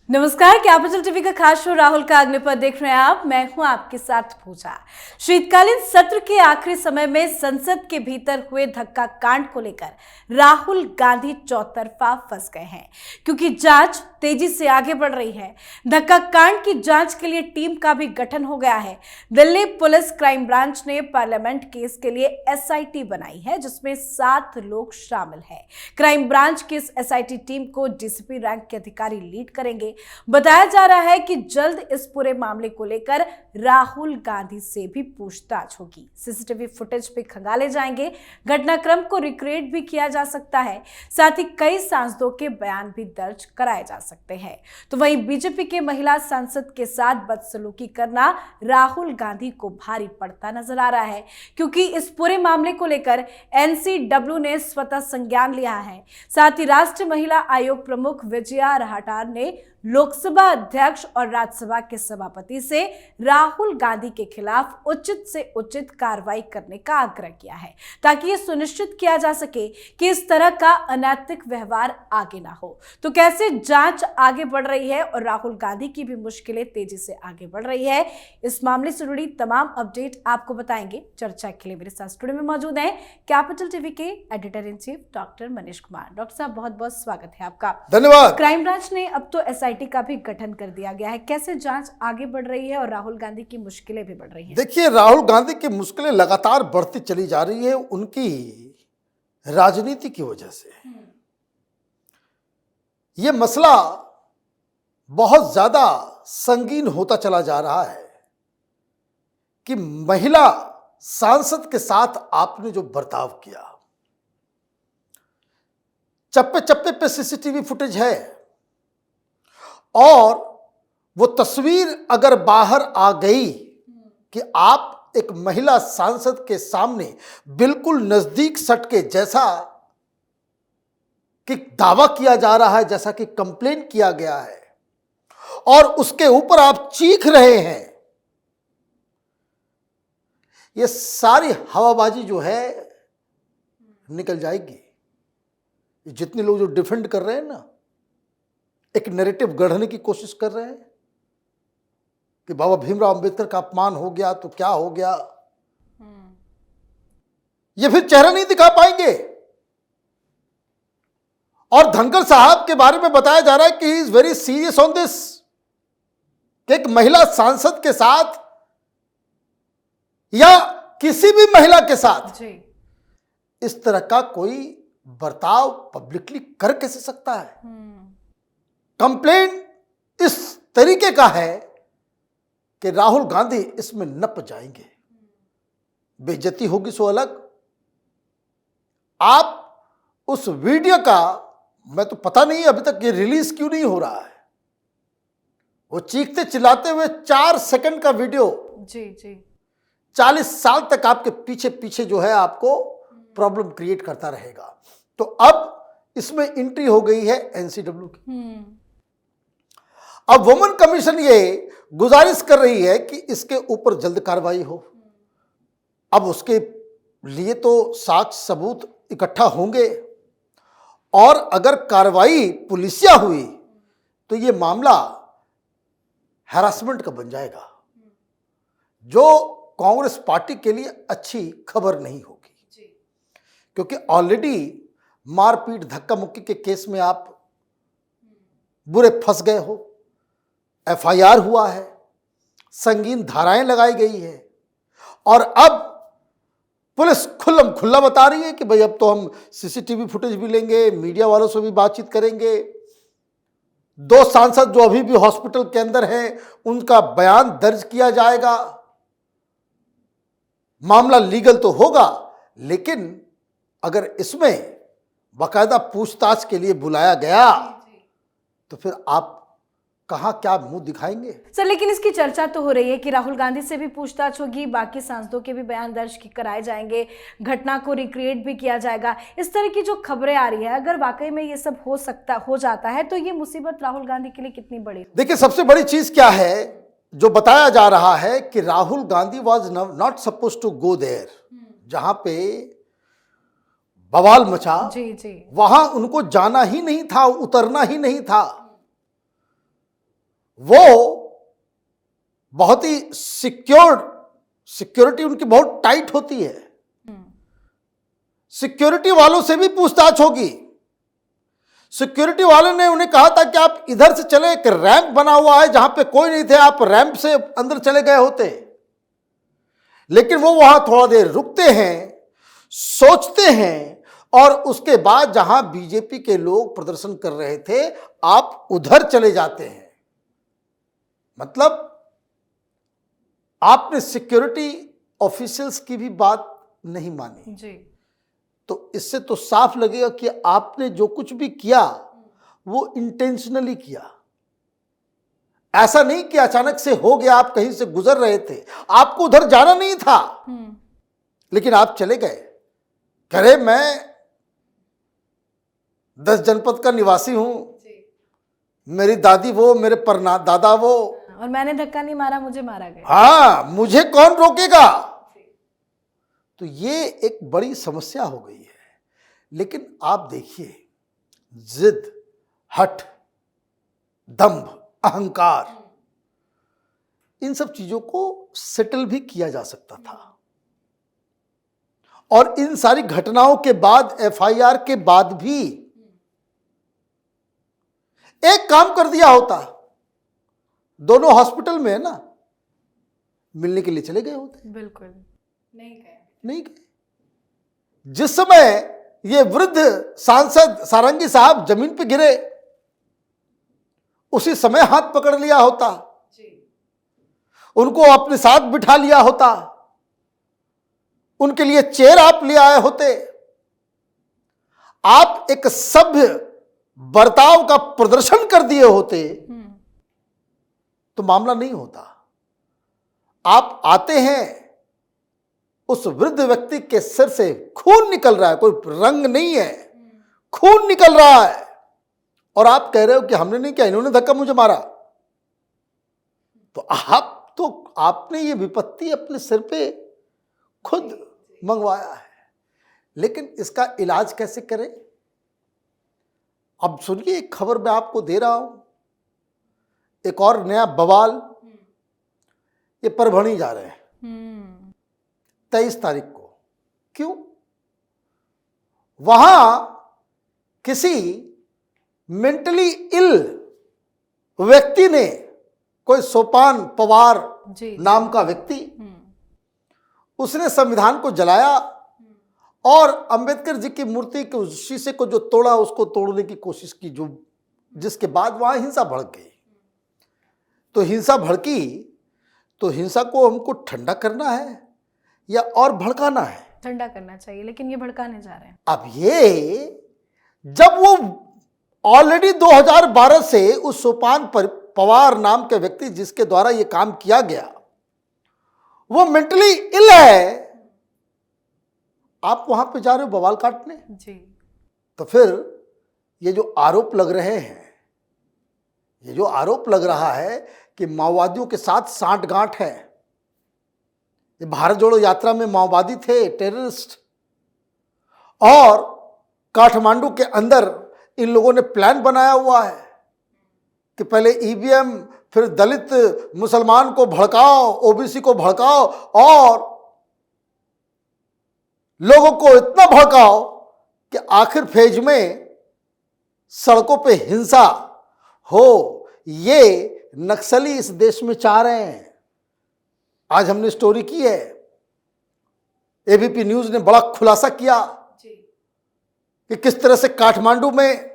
नमस्कार, capital TV का खास शो राहुल का अग्निपथ देख रहे हैं आप। मैं हूं आपके साथ पूजा। शीतकालीन सत्र के आखिरी समय में संसद के भीतर हुए धक्का कांड को लेकर राहुल गांधी चौतरफा फंस गए हैं, क्योंकि जांच तेजी से आगे बढ़ रही है। धक्का कांड की जांच के लिए टीम का भी गठन हो गया है। दिल्ली पुलिस क्राइम ब्रांच ने पार्लियामेंट केस के लिए एसआईटी बनाई है, जिसमें 7 लोग शामिल हैं। क्राइम ब्रांच की इस एसआईटी टीम को डीसीपी रैंक के अधिकारी लीड करेंगे। बताया जा रहा है कि जल्द इस पूरे मामले को लेकर राहुल गांधी से भी पूछताछ होगी। सीसीटीवी फुटेज भी खंगाले जाएंगे, घटनाक्रम को रिक्रिएट भी किया जा सकता है, साथ ही कई सांसदों के बयान भी दर्ज कराए जा सकते हैं। तो वहीं बीजेपी के महिला सांसद के साथ बदसलूकी करना राहुल गांधी को भारी पड़ता नजर आ रहा है, क्योंकि इस पूरे मामले को लेकर एनसीडब्ल्यू ने स्वतः संज्ञान लिया है। साथ ही राष्ट्रीय महिला आयोग प्रमुख विजया राहटार ने लोकसभा अध्यक्ष और राज्यसभा के सभापति से राहुल गांधी के खिलाफ उचित से उचित कार्रवाई करने का आग्रह किया है, ताकि यह सुनिश्चित किया जा सके कि इस तरह का अनैतिक व्यवहार आगे ना हो। तो कैसे जांच आगे बढ़ रही है और राहुल गांधी की भी मुश्किलें तेजी से आगे बढ़ रही है, इस मामले से जुड़ी तमाम अपडेट आपको बताएंगे। चर्चा के लिए मेरे साथ स्टूडियो में मौजूद हैं कैपिटल टीवी के editor in chief doctor Manish Kumar. Doctor साहब, बहुत बहुत स्वागत है आपका। धन्यवाद। क्राइम ब्रांच ने अब तो एसआईटी का भी गठन कर दिया गया है। कैसे जांच आगे बढ़ रही है और राहुल गांधी की मुश्किलें भी बढ़ रही हैं? देखिए, राहुल गांधी की मुश्किलें लगातार बढ़ती चली जा रही है उनकी राजनीति की वजह से। यह मसला बहुत ज्यादा संगीन होता चला जा रहा है कि महिला सांसद के साथ आपने जो बर्ताव किया, चप्पे चप्पे पे सीसीटीवी फुटेज है, और वो तस्वीर अगर बाहर आ गई कि आप एक महिला सांसद के सामने बिल्कुल नजदीक सटके, जैसा कि दावा किया जा रहा है, जैसा कि कंप्लेन किया गया है, और उसके ऊपर आप चीख रहे हैं, ये सारी हवाबाजी जो है निकल जाएगी। जितने लोग जो डिफेंड कर रहे हैं ना, एक नैरेटिव गढ़ने की कोशिश कर रहे हैं कि बाबा भीमराव अंबेडकर का अपमान हो गया तो क्या हो गया, ये फिर चेहरा नहीं दिखा पाएंगे। और धनखड़ साहब के बारे में बताया जा रहा है कि he is very serious on this, कि एक महिला सांसद के साथ या किसी भी महिला के साथ इस तरह का कोई बर्ताव पब्लिकली कर कैसे सकता है। कंप्लेन इस तरीके का है कि राहुल गांधी इसमें नप जाएंगे। बेइज्जती होगी सो अलग। आप उस वीडियो का, मैं तो पता नहीं अभी तक ये रिलीज क्यों नहीं हो रहा है, वो चीखते चिल्लाते हुए 4 सेकंड का वीडियो जी 40 साल तक आपके पीछे पीछे जो है आपको प्रॉब्लम क्रिएट करता रहेगा। तो अब इसमें एंट्री हो गई है एनसीडब्ल्यू की। अब वुमेन कमीशन ये गुजारिश कर रही है कि इसके ऊपर जल्द कार्रवाई हो। अब उसके लिए तो साक्ष्य सबूत इकट्ठा होंगे, और अगर कार्रवाई पुलिसिया हुई तो ये मामला हैरासमेंट का बन जाएगा, जो कांग्रेस पार्टी के लिए अच्छी खबर नहीं होगी, क्योंकि ऑलरेडी मारपीट धक्का मुक्की के केस में आप बुरे फंस गए हो। एफआईआर हुआ है, संगीन धाराएं लगाई गई है, और अब पुलिस खुल्लम खुल्ला बता रही है कि भाई अब तो हम सीसीटीवी फुटेज भी लेंगे, मीडिया वालों से भी बातचीत करेंगे, 2 सांसद जो अभी भी हॉस्पिटल के अंदर हैं उनका बयान दर्ज किया जाएगा। मामला लीगल तो होगा, लेकिन अगर इसमें बाकायदा पूछताछ के लिए बुलाया गया तो फिर आप कहां क्या मुंह दिखाएंगे। सर, लेकिन इसकी चर्चा तो हो रही है कि राहुल गांधी से भी पूछताछ होगी, बाकी सांसदों के भी बयान दर्ज कराए जाएंगे, घटना को रिक्रिएट भी किया जाएगा। इस तरह की जो खबरें आ रही है, अगर वाकई में ये सब हो जाता है तो ये मुसीबत राहुल गांधी के लिए कितनी बड़ी? देखिए, सबसे बड़ी चीज क्या है जो बताया जा रहा है कि Rahul Gandhi was not suppose to go there, जहां पे बवाल मचा जी वहां उनको जाना ही नहीं था, उतरना ही नहीं था। वो बहुत ही सिक्योरिटी उनकी बहुत टाइट होती है। सिक्योरिटी वालों से भी पूछताछ होगी। सिक्योरिटी वाले ने उन्हें कहा था कि आप इधर से चले, एक रैंप बना हुआ है जहां पे कोई नहीं थे, आप रैंप से अंदर चले गए होते। लेकिन वो वहां थोड़ा देर रुकते हैं, सोचते हैं, और उसके बाद जहां बीजेपी के लोग प्रदर्शन कर रहे थे आप उधर चले जाते हैं। मतलब आपने सिक्योरिटी ऑफिशियल्स की भी बात नहीं मानी जी। तो इससे तो साफ लगेगा कि आपने जो कुछ भी किया वो इंटेंशनली किया। ऐसा नहीं कि अचानक से हो गया, आप कहीं से गुजर रहे थे, आपको उधर जाना नहीं था, लेकिन आप चले गए। कह रहे मैं 10 जनपद का निवासी हूं, मेरी दादी वो, मेरे दादा वो, और मैंने धक्का नहीं मारा, मुझे मारा गया। हाँ, मुझे कौन रोकेगा। तो ये एक बड़ी समस्या हो गई है। लेकिन आप देखिए, जिद, हठ, दंभ, अहंकार, इन सब चीजों को सेटल भी किया जा सकता था। और इन सारी घटनाओं के बाद, एफआईआर के बाद भी एक काम कर दिया होता, दोनों हॉस्पिटल में है ना, मिलने के लिए चले गए होते। बिल्कुल नहीं गए। जिस समय ये वृद्ध सांसद सारंगी साहब जमीन पे गिरे, उसी समय हाथ पकड़ लिया होता, उनको अपने साथ बिठा लिया होता, उनके लिए चेयर आप ले आए होते, आप एक सभ्य बर्ताव का प्रदर्शन कर दिए होते तो मामला नहीं होता। आप आते हैं, उस वृद्ध व्यक्ति के सिर से खून निकल रहा है, कोई रंग नहीं है, खून निकल रहा है, और आप कह रहे हो कि हमने नहीं किया, इन्होंने धक्का मुझे मारा। तो आपने ये विपत्ति अपने सिर पे खुद मंगवाया है। लेकिन इसका इलाज कैसे करें? अब सुनिए, एक खबर मैं आपको दे रहा हूं, एक और नया बवाल। ये परभणी जा रहे हैं 23 तारीख को। क्यों? वहां किसी मेंटली इल व्यक्ति ने, कोई सोपान पवार नाम का व्यक्ति, उसने संविधान को जलाया और अंबेडकर जी की मूर्ति के उस शीशे को जो तोड़ा, उसको तोड़ने की कोशिश की, जिसके बाद वहां हिंसा भड़क गई। तो हिंसा भड़की, तो हिंसा को हमको ठंडा करना है या और भड़काना है? ठंडा करना चाहिए, लेकिन ये भड़काने जा रहे हैं। अब ये जब वो ऑलरेडी 2012 से उस सोपान पवार नाम के व्यक्ति जिसके द्वारा ये काम किया गया, वो मेंटली इल है, आप वहां पे जा रहे हो बवाल काटने जी। तो फिर ये जो आरोप लग रहे हैं, ये जो आरोप लग रहा है कि माओवादियों के साथ सांठगांठ है, ये भारत जोड़ो यात्रा में माओवादी थे, टेररिस्ट, और काठमांडू के अंदर इन लोगों ने प्लान बनाया हुआ है कि पहले ईवीएम, फिर दलित मुसलमान को भड़काओ, ओबीसी को भड़काओ, और लोगों को इतना भड़काओ कि आखिर फेज में सड़कों पे हिंसा हो। ये नक्सली इस देश में चाह रहे हैं। आज हमने स्टोरी की है, एबीपी न्यूज ने बड़ा खुलासा किया कि किस तरह से काठमांडू में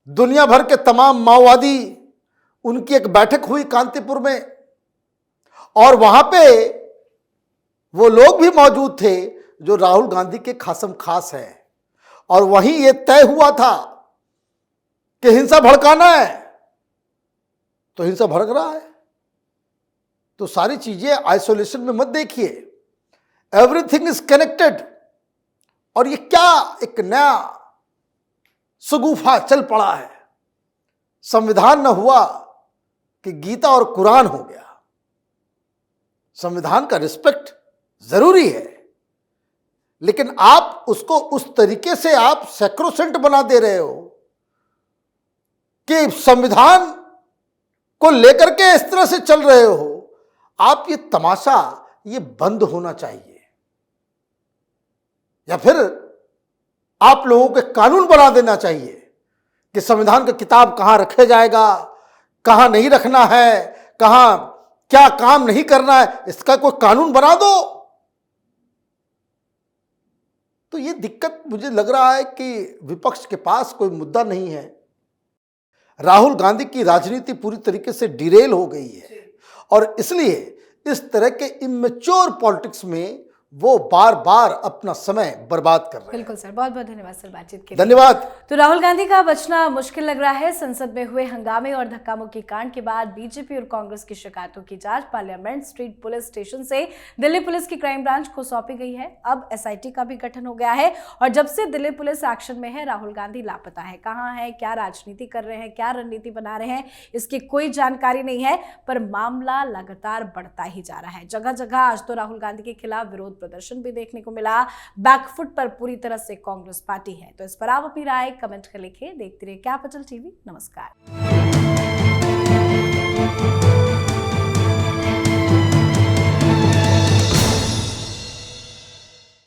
दुनिया भर के तमाम माओवादी, उनकी एक बैठक हुई कांतिपुर में, और वहां पे वो लोग भी मौजूद थे जो राहुल गांधी के खासम खास हैं, और वहीं ये तय हुआ था कि हिंसा भड़काना है, तो हिंसा भड़क रहा है। तो सारी चीजें आइसोलेशन में मत देखिए, एवरीथिंग इज कनेक्टेड। और ये क्या एक नया सगुफा चल पड़ा है, संविधान न हुआ कि गीता और कुरान हो गया। संविधान का रिस्पेक्ट जरूरी है, लेकिन आप उसको उस तरीके से आप सैक्रोसेंट बना दे रहे हो कि संविधान को लेकर के इस तरह से चल रहे हो, आप ये तमाशा ये बंद होना चाहिए, या फिर आप लोगों के कानून बना देना चाहिए कि संविधान का किताब कहां रखा जाएगा, कहां नहीं रखना है, कहां क्या काम नहीं करना है, इसका कोई कानून बना दो। तो ये दिक्कत मुझे लग रहा है कि विपक्ष के पास कोई मुद्दा नहीं है। राहुल गांधी की राजनीति पूरी तरीके से डिरेल हो गई है और इसलिए इस तरह के इमेच्योर पॉलिटिक्स में वो बार बार अपना समय बर्बाद कर रहे हैं। बिल्कुल सर, बहुत बहुत धन्यवाद सर बातचीत के लिए। धन्यवाद। तो राहुल गांधी का बचना मुश्किल लग रहा है। संसद में हुए हंगामे और धक्का मुक्की कांड के बाद बीजेपी और कांग्रेस की शिकायतों की जांच पार्लियामेंट स्ट्रीट पुलिस स्टेशन से दिल्ली पुलिस की क्राइम ब्रांच को सौंपी गई है। अब एसआईटी का भी गठन हो गया है और जब से दिल्ली पुलिस एक्शन में है, राहुल गांधी लापता है। कहाँ है, क्या राजनीति कर रहे हैं, क्या रणनीति बना रहे हैं, इसकी कोई जानकारी नहीं है, पर मामला लगातार बढ़ता ही जा रहा है। जगह जगह आज तो राहुल गांधी के खिलाफ विरोध प्रदर्शन भी देखने को मिला। बैकफुट पर पूरी तरह से कांग्रेस पार्टी है। तो इस पर आप अपनी राय कमेंट कर लिखिए। देखते रहिए कैपिटल टीवी। नमस्कार।